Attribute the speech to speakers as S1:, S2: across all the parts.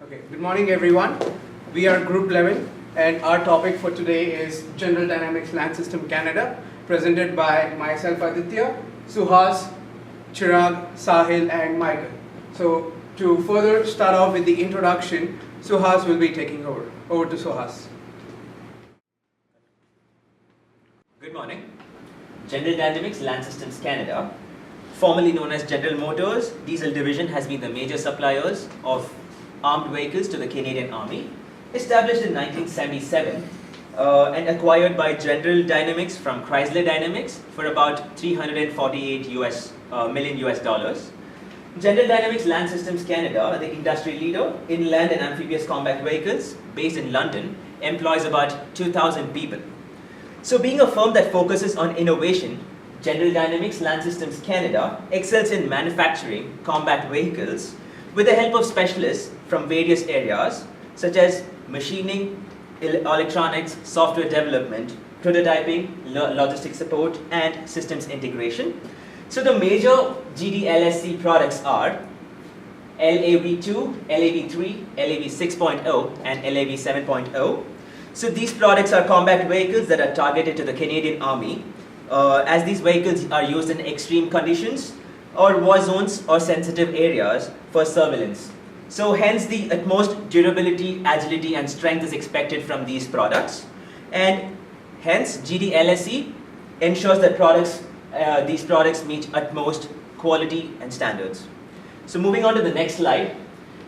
S1: Okay, good morning everyone. We are Group 11 and our topic for today is General Dynamics Land System Canada, presented by myself Adithya, Suhas, Chirag, Sahil and Micheal. So to further start off with the introduction, Suhas will be taking over. Over to Suhas.
S2: Good morning. General Dynamics Land Systems Canada, formerly known as General Motors Diesel Division, has been the major suppliers of armed vehicles to the Canadian Army. Established in 1977 and acquired by General Dynamics from Chrysler Dynamics for about $348 million US dollars. General Dynamics Land Systems Canada, the industry leader in land and amphibious combat vehicles, based in London, employs about 2,000 people. So being a firm that focuses on innovation, General Dynamics Land Systems Canada excels in manufacturing combat vehicles with the help of specialists from various areas such as machining, electronics, software development, prototyping, logistics support and systems integration. So the major GDLSC products are LAV2, LAV3, LAV 6.0 and LAV 7.0. So these products are combat vehicles that are targeted to the Canadian Army, as these vehicles are used in extreme conditions or war zones or sensitive areas for surveillance. So hence the utmost durability, agility and strength is expected from these products, and hence GDLSE ensures that these products meet utmost quality and standards. So moving on to the next slide,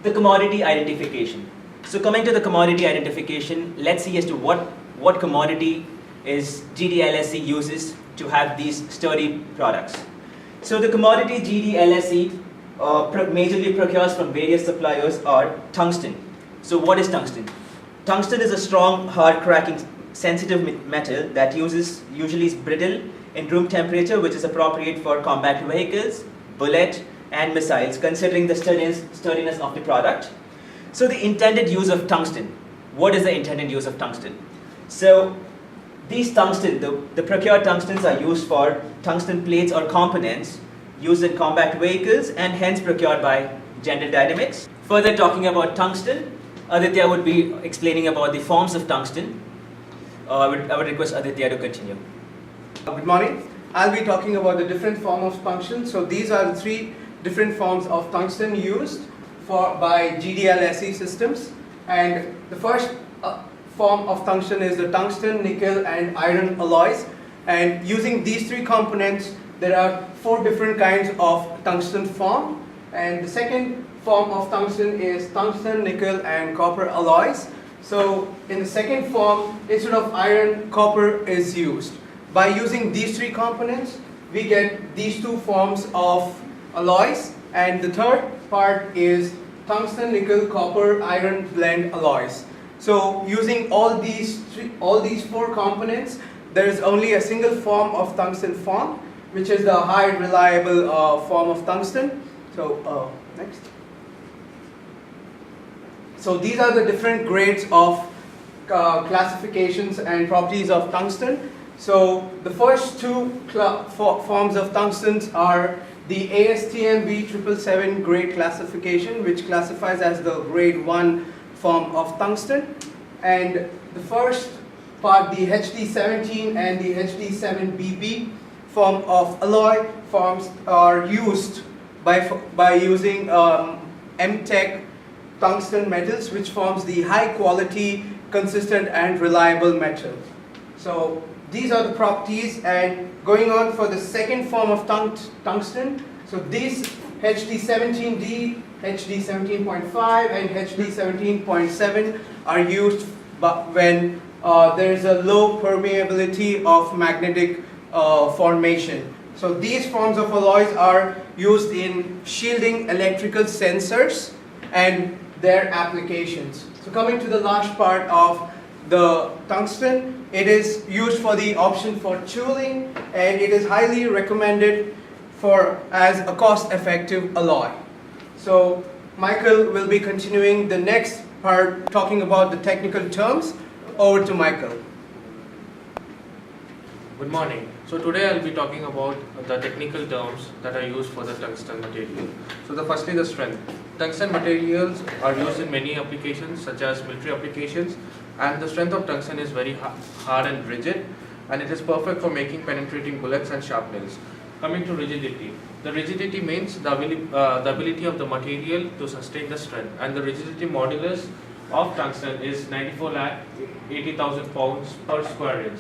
S2: the commodity identification. So coming to the commodity identification, let's see as to what commodity is GDLSE uses to have these sturdy products. So the commodity GDLSE majorly procures from various suppliers are tungsten. So what is tungsten? Tungsten is a strong, hard cracking, sensitive metal that usually is brittle in room temperature, which is appropriate for combat vehicles, bullet and missiles, considering the sturdiness of the product. So the intended use of tungsten. What is the intended use of tungsten? So these tungsten, the procured tungstens are used for tungsten plates or components used in combat vehicles and hence procured by General Dynamics. Further talking about tungsten, Adithya would be explaining about the forms of tungsten. I would request Adithya to continue.
S1: Good morning. I'll be talking about the different forms of tungsten. So these are the three different forms of tungsten used by GDLSE systems, and the first form of tungsten is the tungsten, nickel and iron alloys, and using these three components there are 4 different kinds of tungsten formed, and the second form of tungsten is tungsten, nickel and copper alloys. So in the second form, instead of iron, copper is used. By using these 3 components we get these 2 forms of alloys, and the third part is tungsten, nickel, copper, iron blend alloys. So using all these 4 components, there is only a single form of tungsten formed, which is the high reliable form of tungsten. So next. So these are the different grades of classifications and properties of tungsten. So the first 2 forms of tungstens are the ASTM B777 grade classification, which classifies as the grade 1 form of tungsten, and the first part, the HD17 and the HD7BB form of alloy forms are used by using MTech tungsten metals, which forms the high quality, consistent and reliable metal. So these are the properties, and going on for the second form of tungsten, so these HD17D, HD17.5 and HD17.7 are used when there is a low permeability of magnetic formation. So these forms of alloys are used in shielding electrical sensors and their applications. So coming to the last part of the tungsten, it is used for the option for tooling, and it is highly recommended as a cost-effective alloy. So Micheal will be continuing the next part talking about the technical terms. Over to Micheal.
S3: Good morning. So today I'll be talking about the technical terms that are used for the tungsten material. So firstly the strength. Tungsten materials are used in many applications such as military applications, and the strength of tungsten is very hard and rigid, and it is perfect for making penetrating bullets and sharp nails. Coming to rigidity. The rigidity means the ability of the material to sustain the strength, and the rigidity modulus of tungsten is 94,80,000 pounds per square inch.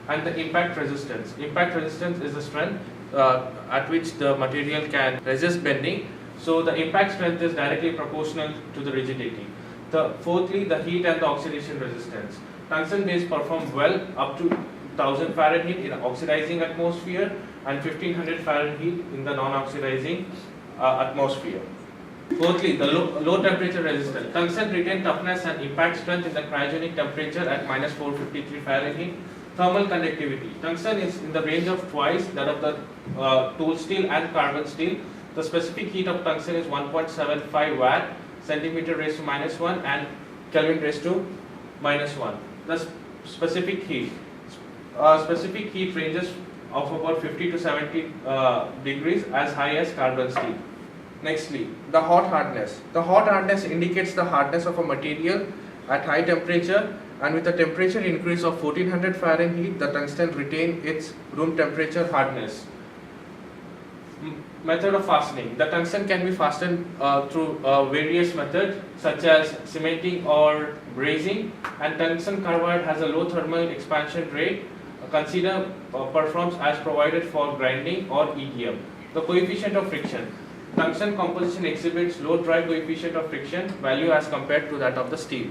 S3: And the impact resistance. Impact resistance is the strength at which the material can resist bending. So the impact strength is directly proportional to the rigidity. Fourthly, the heat and the oxidation resistance. Tungsten base perform well up to 1000 Fahrenheit in oxidizing atmosphere and 1500 Fahrenheit in the non-oxidizing atmosphere. Fourthly, the low temperature resistance. Tungsten retain toughness and impact strength in the cryogenic temperature at minus 453 Fahrenheit. Thermal conductivity. Tungsten is in the range of twice that of the tool steel and carbon steel. The specific heat of tungsten is 1.75 watt, centimeter raised to minus 1 and Kelvin raised to minus 1. The specific heat ranges of about 50 to 70 degrees as high as carbon steel. Nextly, the hot hardness. The hot hardness indicates the hardness of a material at high temperature, and with a temperature increase of 1400 Fahrenheit, the tungsten retain its room temperature hardness. Method of fastening. The tungsten can be fastened through various methods such as cementing or brazing, and tungsten carbide has a low thermal expansion rate. Consider performs as provided for grinding or EDM. The coefficient of friction. Tungsten composition exhibits low dry coefficient of friction value as compared to that of the steel.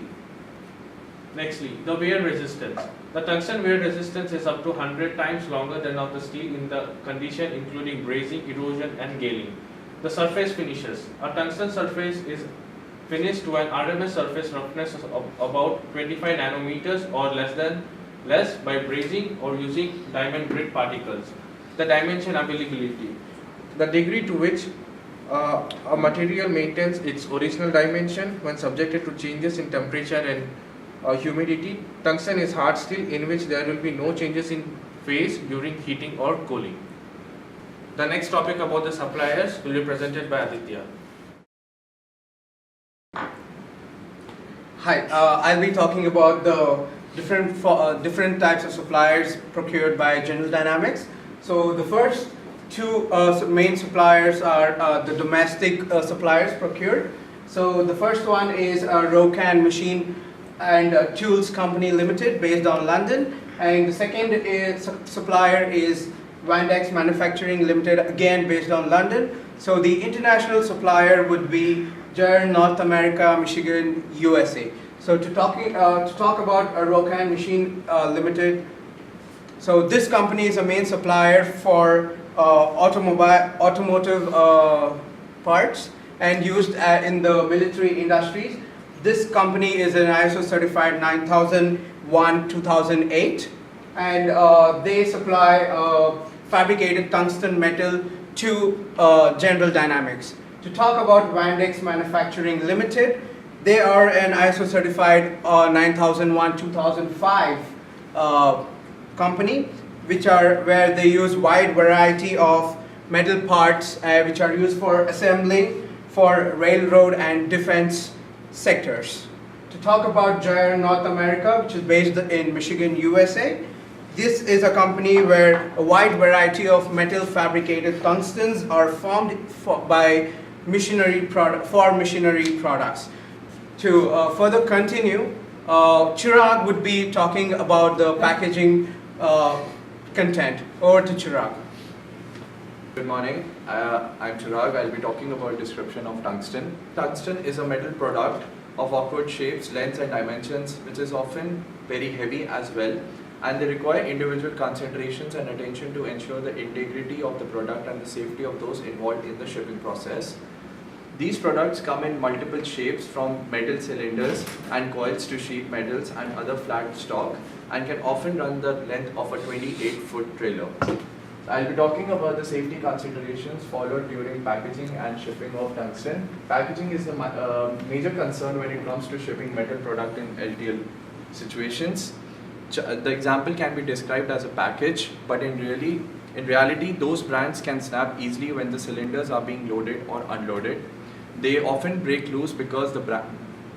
S3: Nextly, the wear resistance. The tungsten wear resistance is up to 100 times longer than of the steel in the condition including brazing, erosion and scaling. The surface finishes. A tungsten surface is finished to an RMS surface roughness of about 25 nanometers or less by brazing or using diamond grit particles. The dimension availability. The degree to which a material maintains its original dimension when subjected to changes in temperature and humidity. Tungsten is hard steel in which there will be no changes in phase during heating or cooling. The next topic about the suppliers will be presented by Adithya.
S1: Hi, I'll be talking about the different types of suppliers procured by General Dynamics. So the first two main suppliers are the domestic suppliers procured. So the first one is Rocan Machine and Tools Company Limited based on London, and the second supplier is Vandex Manufacturing Limited, again based on London. So the international supplier would be Jana, North America, Michigan, USA. So to talk about Rocan Machine Limited, so this company is a main supplier for automotive parts and used in the military industries. This company is an ISO certified 9001-2008, and they supply fabricated tungsten metal to General Dynamics. To talk about Vandex Manufacturing Limited, they are an ISO certified 9001-2005 company, where they use wide variety of metal parts which are used for assembling for railroad and defense sectors. To talk about Jana North America, which is based in Michigan, USA, this is a company where a wide variety of metal fabricated tungstens are formed for machinery products. To further continue, Chirag would be talking about the packaging content. Over to Chirag.
S4: Good morning, I'm Chirag. I'll be talking about description of tungsten. Tungsten is a metal product of awkward shapes, lengths and dimensions, which is often very heavy as well, and they require individual concentrations and attention to ensure the integrity of the product and the safety of those involved in the shipping process. These products come in multiple shapes, from metal cylinders and coils to sheet metals and other flat stock, and can often run the length of a 28-foot trailer. I'll be talking about the safety considerations followed during packaging and shipping of tungsten. Packaging is a major concern when it comes to shipping metal product in LTL situations. The example can be described as a package, but in reality, those brands can snap easily when the cylinders are being loaded or unloaded. They often break loose because the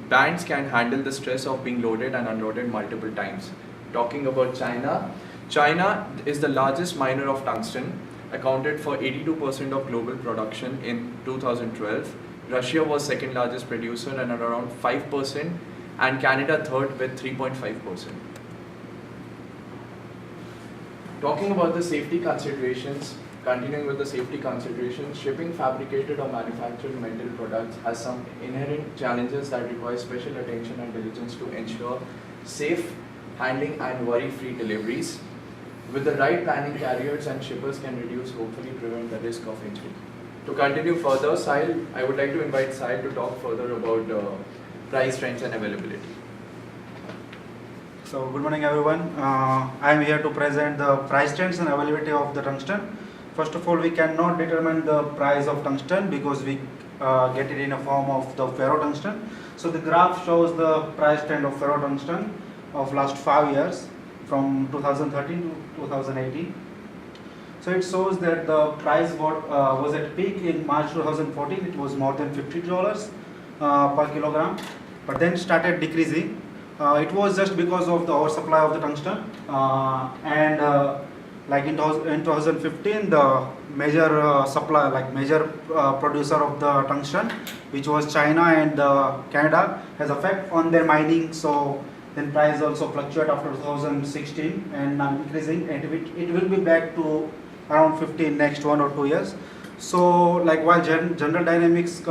S4: bands can handle the stress of being loaded and unloaded multiple times. Talking about China, China is the largest miner of tungsten, accounted for 82% of global production in 2012. Russia was second largest producer and at around 5%, and Canada third with 3.5%. Talking about the safety considerations, continuing with the safety considerations, shipping fabricated or manufactured metal products has some inherent challenges that require special attention and diligence to ensure safe handling and worry-free deliveries. With the right planning, carriers and shippers can reduce, hopefully prevent the risk of injury. To continue further, Sahil, I would like to invite Sahil to talk further about price trends and availability.
S5: So good morning everyone. I am here to present the price trends and availability of the tungsten. First of all, we cannot determine the price of tungsten because we get it in a form of the ferrotungsten. So the graph shows the price trend of ferrotungsten of last 5 years from 2013 to 2018. So it shows that the price was at peak in March 2014. It was more than $50 per kilogram, but then started decreasing. It was just because of the oversupply of the tungsten, like in 2015, the major major producer of the tungsten, which was China and Canada, has effect on their mining. So then price also fluctuate after 2016 and increasing, and it will be back to around 50 in next 1 or 2 years. So like while General Dynamics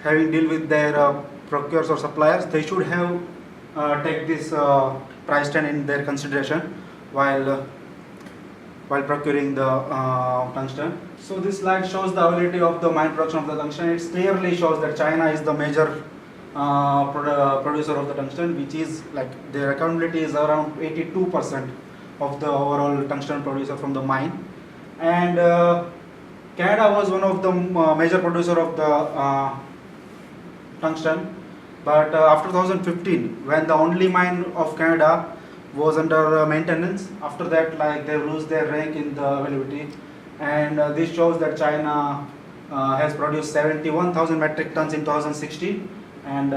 S5: having deal with their procurers or suppliers, they should have take this price trend in their consideration while procuring the tungsten. So this slide shows the availability of the mine production of the tungsten. It clearly shows that China is the major producer of the tungsten, which is like their accountability is around 82% of the overall tungsten producer from the mine. And Canada was one of the major producer of the tungsten. But after 2015, when the only mine of Canada was under maintenance, after that, like they lose their rank in the availability, and this shows that China has produced 71,000 metric tons in 2016, and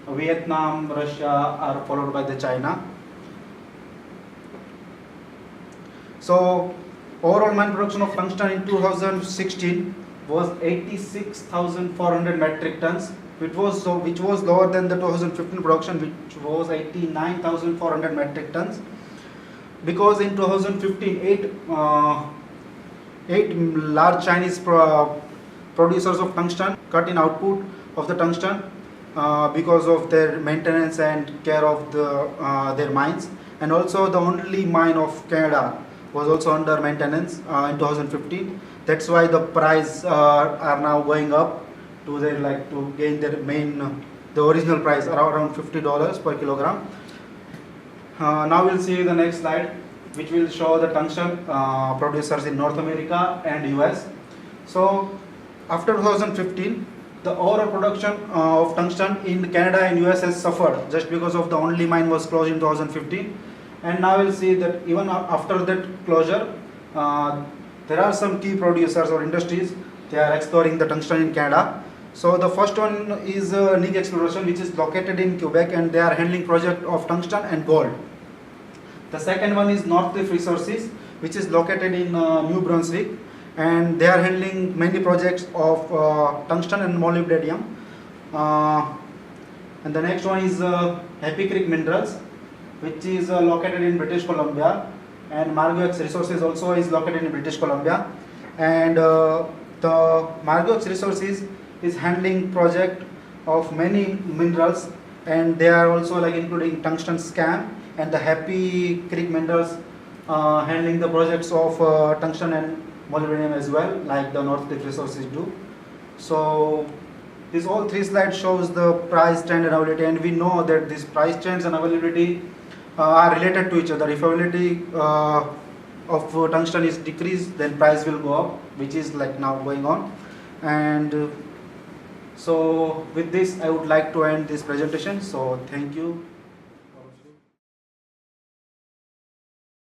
S5: Vietnam, Russia are followed by the China. So overall mine production of tungsten in 2016 was 86,400 metric tons. Which was lower than the 2015 production, which was 89,400 metric tons, because in 2015 eight large Chinese producers of tungsten cut in output of the tungsten because of their maintenance and care of their mines, and also the only mine of Canada was also under maintenance in 2015. That's why the price are now going up to their to gain their the original price around $50 per kilogram. Now we'll see the next slide, which will show the tungsten producers in North America and US. So after 2015, the overall production of tungsten in Canada and US has suffered just because of the only mine was closed in 2015. And now we'll see that even after that closure, there are some key producers or industries, they are exploring the tungsten in Canada. So the first one is Nig Exploration, which is located in Quebec, and they are handling project of tungsten and gold. The second one is North Resources, which is located in New Brunswick, and they are handling many projects of tungsten and molybdenum. And the next one is Happy Creek Minerals, which is located in British Columbia, and Margox Resources also is located in British Columbia. And the Margox Resources is handling project of many minerals, and they are also including tungsten scam, and the Happy Creek Minerals handling the projects of tungsten and molybdenum as well, like the North Resources do. So these all three slides shows the price trend and availability, and we know that these price trends and availability are related to each other. If availability of tungsten is decreased, then price will go up, which is now going on. And so with this, I would like to end this presentation. So thank you.